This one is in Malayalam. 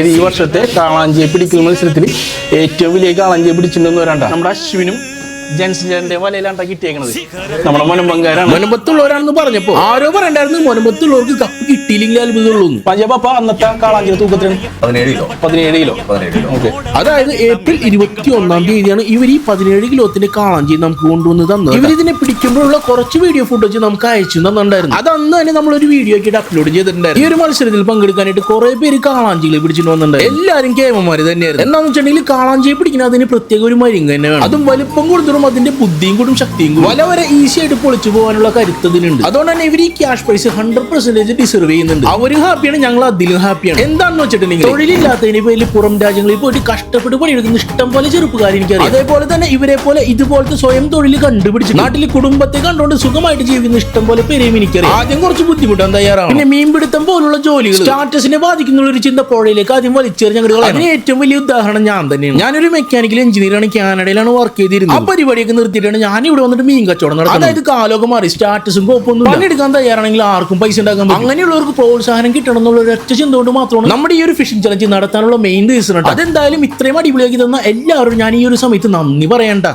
ഈ വർഷത്തെ കാളാഞ്ചിയെ പിടിക്കൽ മത്സരത്തിൽ ഏറ്റവും വലിയ കാളാഞ്ചിയെ പിടിച്ചിട്ടുണ്ടെന്ന് വരാണ്ട നമ്മുടെ അശ്വിനും ജൻസിന്റെ വലയിലാണ് കിട്ടിയേക്കണത്. നമ്മുടെ മുനമ്പങ്കാരാണ്. മുനമ്പത്തുള്ളവരാണെന്ന് പറഞ്ഞപ്പോ ആരോ പറയണ്ടായിരുന്നു മുനമ്പത്തുള്ളവർക്ക് കപ്പ് കിട്ടിയില്ലെങ്കിൽ അത്ഭുതമുള്ളൂ. പഞ്ചാബ അന്നത്തെ കാളാഞ്ചിയുടെ തൂക്കത്തിന് 17 കിലോ. അതായത് ഏപ്രിൽ 21 തീയതിയാണ് ഇവർ ഈ 17 കിലോത്തിന്റെ കാളാഞ്ചി നമുക്ക് കൊണ്ടുവന്ന് തന്നത്. ഇവർ ഇതിനെ പിടിക്കുമ്പോഴുള്ള കുറച്ച് വീഡിയോ ഫുട്ടേജ് നമുക്ക് അയച്ചു തന്നിട്ടുണ്ടായിരുന്നു. അത് അന്ന് തന്നെ നമ്മളൊരു വീഡിയോ ആയിട്ട് അപ്ലോഡ് ചെയ്തിട്ടുണ്ടായിരുന്നു. ഈ ഒരു മത്സരത്തിൽ പങ്കെടുക്കാനായിട്ട് കുറെ പേര് കാളാഞ്ചികളെ പിടിച്ചിട്ട് വന്നിട്ടുണ്ടായിരുന്നു. എല്ലാവരും കേമന്മാര് തന്നെയായിരുന്നു. എന്താണെന്ന് വെച്ചിട്ടുണ്ടെങ്കിൽ കാളാഞ്ചിയെ പിടിക്കുന്ന അതിന് പ്രത്യേക ഒരു മരിങ്ങ തന്നെ വേണം. അതും വലിപ്പം കൊടുത്തിട്ടും അതിന്റെ ബുദ്ധിയും കൂടും ശക്തിയും കൂടും. വല വരെ ഈസി ആയിട്ട് പൊളിച്ചു പോകാനുള്ള കരുത്തതിനുണ്ട്. അതുകൊണ്ട് തന്നെ ഇവർ ഈ ക്യാഷ് പ്രൈസ് 100% ഡിസർവ് ചെയ്യുന്നുണ്ട്. അവര് ഹാപ്പിയാണ്, ഞങ്ങൾ അതിലും ഹാപ്പിയാണ്. എന്താണെന്ന് വെച്ചിട്ടുണ്ടെങ്കിൽ തൊഴിലില്ലാത്തതിന് പേരിൽ പുറം രാജ്യങ്ങളിൽ പോയിട്ട് കഷ്ടപ്പെട്ട് പണിയെടുക്കുന്ന ഇഷ്ടം പോലെ ചെറുപ്പക്കാർ എനിക്കറിയാം. അതേപോലെ തന്നെ ഇവരെ പോലെ ഇതുപോലത്തെ സ്വയം തൊഴിൽ കണ്ടുപിടിച്ച് നാട്ടിൽ കുടുംബത്തെ കണ്ടുകൊണ്ട് സുഖമായിട്ട് ജീവിക്കുന്ന ഇഷ്ടം പോലെ പേരെയും എനിക്കറിയാം. ആദ്യം കുറച്ച് ബുദ്ധിമുട്ടാൻ തയ്യാറാണ്. പിന്നെ മീൻപിടുത്തം പോലുള്ള ജോലികൾ സ്റ്റാറ്റസിനെ ബാധിക്കുന്ന ഒരു ചിന്ത പുഴയിലേക്ക് ആദ്യം വലിച്ചെറിഞ്ഞ അതിന് ഏറ്റവും വലിയ ഉദാഹരണം ഞാൻ തന്നെയാണ്. ഞാനൊരു മെക്കാനിക്കൽ എഞ്ചിനീയറാണ്. കാനഡയിലാണ് വർക്ക് ചെയ്തിരുന്നത്. ആ പരിപാടിയൊക്കെ നിർത്തിയിട്ടാണ് ഞാൻ ഇവിടെ വന്നിട്ട് മീൻ കച്ചവടം നടത്തുന്നത്. അതായത് കാലമൊക്കെ മാറി സ്റ്റാറ്റസും കോപ്പൊന്നും പണിയെടുക്കാൻ തയ്യാറാണെങ്കിൽ ആർക്കും പൈസ ഉണ്ടാക്കാൻ പറ്റും. അങ്ങനെയുള്ളവർക്ക് പ്രോത്സാഹനം കിട്ടണം എന്നുള്ള ഒരൊറ്റ ചിന്ത കൊണ്ട് മാത്രമാണ് നമ്മുടെ ഈ ഒരു ഫിഷിംഗ് ചലഞ്ച് നടത്താനുള്ള മെയിൻ റീസൺ. അതെന്തായാലും ഇത്രയും അടിപൊളിയാക്കി തന്ന എല്ലാവരും ഞാൻ ഈ ഒരു സമയത്ത് നന്ദി പറയണ്ട.